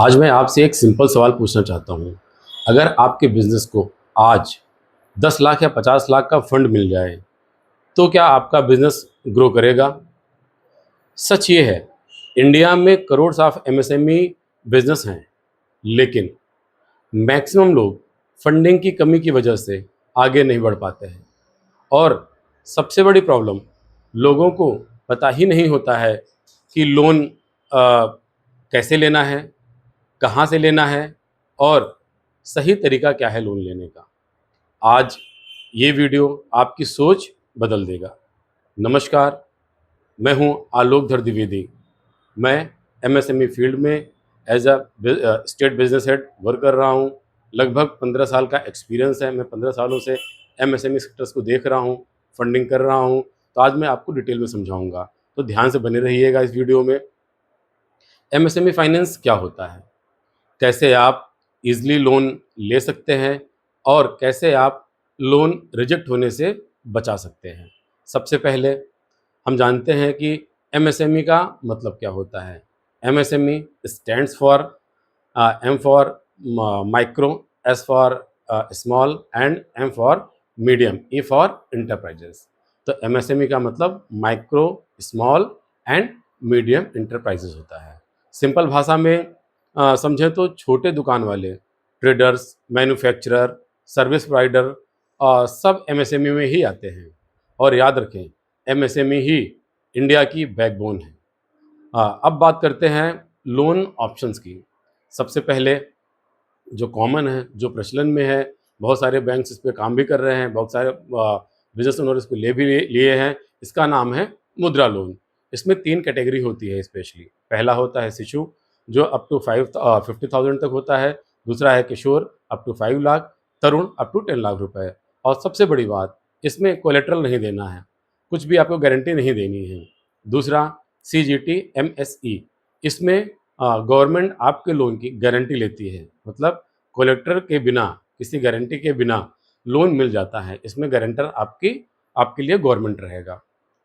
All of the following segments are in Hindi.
आज मैं आपसे एक सिंपल सवाल पूछना चाहता हूँ। अगर आपके बिज़नेस को आज 10 लाख या 50 लाख का फंड मिल जाए, तो क्या आपका बिज़नेस ग्रो करेगा? सच ये है, इंडिया में करोड़ ऑफ एमएसएमई बिज़नेस हैं, लेकिन मैक्सिमम लोग फंडिंग की कमी की वजह से आगे नहीं बढ़ पाते हैं। और सबसे बड़ी प्रॉब्लम, लोगों को पता ही नहीं होता है कि लोन कैसे लेना है, कहाँ से लेना है और सही तरीका क्या है लोन लेने का। आज ये वीडियो आपकी सोच बदल देगा। नमस्कार, मैं हूँ आलोकधर द्विवेदी। मैं एमएसएमई फील्ड में as a state business head work कर रहा हूँ। लगभग 15 साल का एक्सपीरियंस है। मैं 15 सालों से एमएसएमई सेक्टर्स को देख रहा हूँ, फंडिंग कर रहा हूँ। तो आज मैं आपको डिटेल में समझाऊंगा, तो ध्यान से बने रहिएगा इस वीडियो में। एमएसएमई फाइनेंस क्या होता है, कैसे आप इज़िली लोन ले सकते हैं और कैसे आप लोन रिजेक्ट होने से बचा सकते हैं। सबसे पहले हम जानते हैं कि एमएसएमई का मतलब क्या होता है। MSME stands for M for micro, S for small and M for medium, E for enterprises. तो एमएसएमई का मतलब micro, small and medium enterprises होता है। सिंपल भाषा में समझें तो छोटे दुकान वाले, ट्रेडर्स, मैन्युफैक्चरर, सर्विस प्रोवाइडर सब एमएसएमई में ही आते हैं। और याद रखें, एमएसएमई ही इंडिया की बैकबोन है। अब बात करते हैं लोन ऑप्शंस की। सबसे पहले जो कॉमन है, जो प्रचलन में है, बहुत सारे बैंक्स इस पे काम भी कर रहे हैं, बहुत सारे बिजनेस ओनर इसको ले भी लिए हैं। इसका नाम है मुद्रा लोन। इसमें 3 कैटेगरी होती है स्पेशली। पहला होता है शिशु, जो अप टू 50,000 तक होता है। दूसरा है Kishore, up to 5 lakh. Tarun, up to 10 lakh रुपए। और सबसे बड़ी बात, इसमें कोलेट्रल नहीं देना है, कुछ भी आपको गारंटी नहीं देनी है। दूसरा सीजीटी एमएसई, इसमें गवर्नमेंट आपके लोन की गारंटी लेती है, मतलब कोलेक्टर के बिना, किसी गारंटी के बिना लोन मिल जाता है। इसमें गारंटर आपके लिए गवर्नमेंट रहेगा।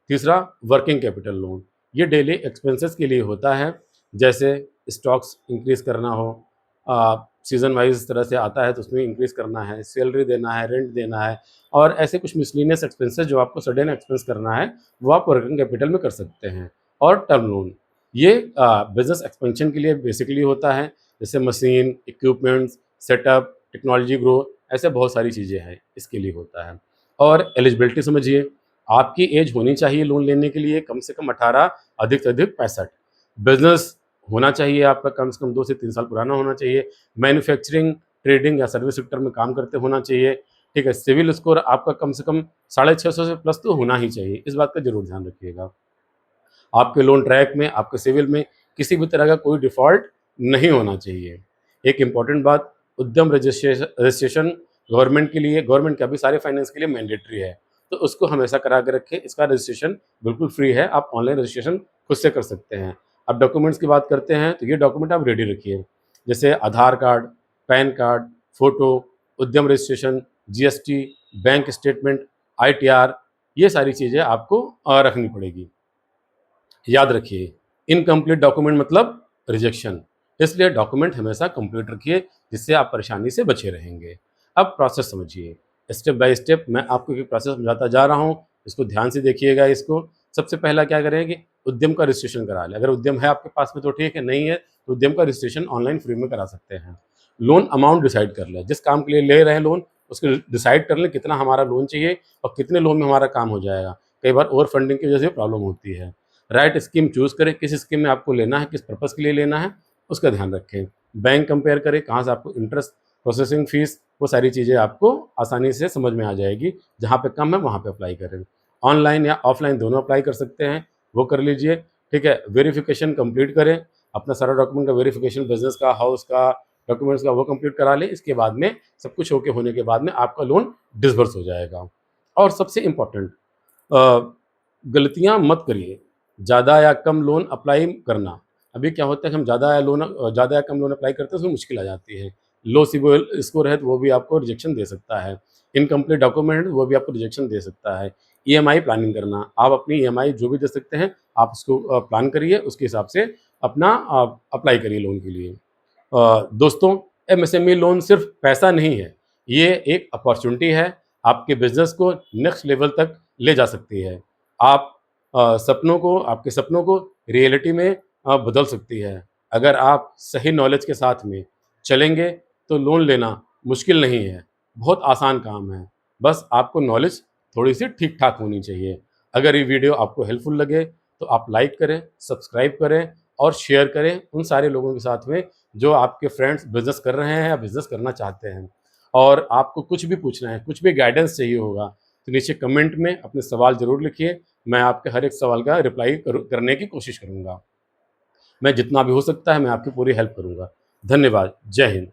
तीसरा वर्किंग कैपिटल लोन, ये डेली एक्सपेंसेस के लिए होता है, जैसे स्टॉक्स इंक्रीज करना हो, सीजन वाइज इस तरह से आता है तो उसमें इंक्रीज करना है, सैलरी देना है, रेंट देना है, और ऐसे कुछ मिसलिनियस एक्सपेंसेस जो आपको सडन एक्सपेंस करना है, वो आप वर्किंग कैपिटल में कर सकते हैं। और टर्म लोन, ये बिजनेस एक्सपेंशन के लिए बेसिकली होता है, जैसे machine, equipments, setup, technology grow, ऐसे बहुत सारी चीज़ें हैं, इसके लिए होता है। और एलिजिबिलिटी समझिए, आपकी एज होनी चाहिए लोन लेने के लिए कम से कम 18, अधिक से अधिक 65। बिजनेस होना चाहिए आपका कम से कम 2 से 3 साल पुराना होना चाहिए। मैन्युफैक्चरिंग, ट्रेडिंग या सर्विस सेक्टर में काम करते होना चाहिए। ठीक है, सिविल स्कोर आपका कम से कम 650 से प्लस तो होना ही चाहिए, इस बात का जरूर ध्यान रखिएगा। आपके लोन ट्रैक में, आपके सिविल में किसी भी तरह का कोई डिफ़ॉल्ट नहीं होना चाहिए। एक इम्पॉर्टेंट बात, उद्यम रजिस्ट्रेशन गवर्नमेंट के लिए, गवर्नमेंट का भी सारे फाइनेंस के लिए मैंडेटरी है, तो उसको हमेशा करा के रखें। इसका रजिस्ट्रेशन बिल्कुल फ्री है, आप ऑनलाइन रजिस्ट्रेशन खुद से कर सकते हैं। अब डॉक्यूमेंट्स की बात करते हैं, तो ये डॉक्यूमेंट आप रेडी रखिए, जैसे आधार कार्ड, पैन कार्ड, फ़ोटो, उद्यम registration, GST, bank statement, ITR, ये सारी चीज़ें आपको रखनी पड़ेगी। याद रखिए, इनकम्प्लीट डॉक्यूमेंट मतलब रिजेक्शन, इसलिए डॉक्यूमेंट हमेशा कंप्लीट रखिए, जिससे आप परेशानी से बचे रहेंगे। अब प्रोसेस समझिए, स्टेप बाय स्टेप मैं आपको एक प्रोसेस समझाता जा रहा हूँ, इसको ध्यान से देखिएगा। इसको सबसे पहला क्या करें कि उद्यम का रजिस्ट्रेशन करा लें। अगर उद्यम है आपके पास में तो ठीक है, नहीं है तो उद्यम का रजिस्ट्रेशन ऑनलाइन फ्री में करा सकते हैं। लोन अमाउंट डिसाइड कर लें, जिस काम के लिए ले रहे हैं लोन उसको डिसाइड कर लें कितना हमारा लोन चाहिए और कितने लोन में हमारा काम हो जाएगा। कई बार ओवर फंडिंग की वजह से प्रॉब्लम होती है। राइट स्कीम चूज़ करें, किस स्कीम में आपको लेना है, किस पर्पज़ के लिए लेना है, उसका ध्यान रखें। बैंक कंपेयर करें, कहाँ से आपको इंटरेस्ट, प्रोसेसिंग फ़ीस, वो सारी चीज़ें आपको आसानी से समझ में आ जाएगी। जहाँ पे कम है वहाँ पे अप्लाई करें। ऑनलाइन या ऑफलाइन दोनों अप्लाई कर सकते हैं, वो कर लीजिए। ठीक है, वेरिफिकेशन कंप्लीट करें, अपना सारा डॉक्यूमेंट का वेरिफिकेशन, बिजनेस का, हाउस का, डॉक्यूमेंट्स का, वो कंप्लीट करा लें। इसके बाद में सब कुछ ओके होने के बाद में आपका लोन डिसबर्स हो जाएगा। और सबसे इम्पोर्टेंट, गलतियाँ मत करिए, ज़्यादा या कम लोन अप्लाई करना। अभी क्या होता है कि हम ज़्यादा या कम लोन अप्लाई करते हैं, उसमें मुश्किल आ जाती है। लो सिबिल स्कोर है तो वो भी आपको रिजेक्शन दे सकता है। इनकम्प्लीट डॉक्यूमेंट, वो भी आपको रिजेक्शन दे सकता है। ईएमआई प्लानिंग करना, आप अपनी ईएमआई जो भी दे सकते हैं, आप उसको प्लान करिए, उसके हिसाब से अपना अप्लाई करिए लोन के लिए। दोस्तों, एमएसएमई लोन सिर्फ पैसा नहीं है, ये एक अपॉर्चुनिटी है, आपके बिज़नेस को नेक्स्ट लेवल तक ले जा सकती है। आप आपके सपनों को रियलिटी में बदल सकती है। अगर आप सही नॉलेज के साथ में चलेंगे, तो लोन लेना मुश्किल नहीं है, बहुत आसान काम है। बस आपको नॉलेज थोड़ी-सी ठीक-ठाक होनी चाहिए। अगर ये वीडियो आपको हेल्पफुल लगे, तो आप लाइक करें, सब्सक्राइब करें और शेयर करें उन सारे लोगों के साथ में जो आपके फ्रेंड्स बिज़नेस कर रहे हैं या बिज़नेस करना चाहते हैं। और आपको कुछ भी पूछना है, कुछ भी गाइडेंस चाहिए होगा, तो नीचे कमेंट में अपने सवाल ज़रूर लिखिए। मैं आपके हर एक सवाल का रिप्लाई करने की कोशिश करूँगा। मैं जितना भी हो सकता है, मैं आपकी पूरी हेल्प करूँगा। धन्यवाद। जय हिंद।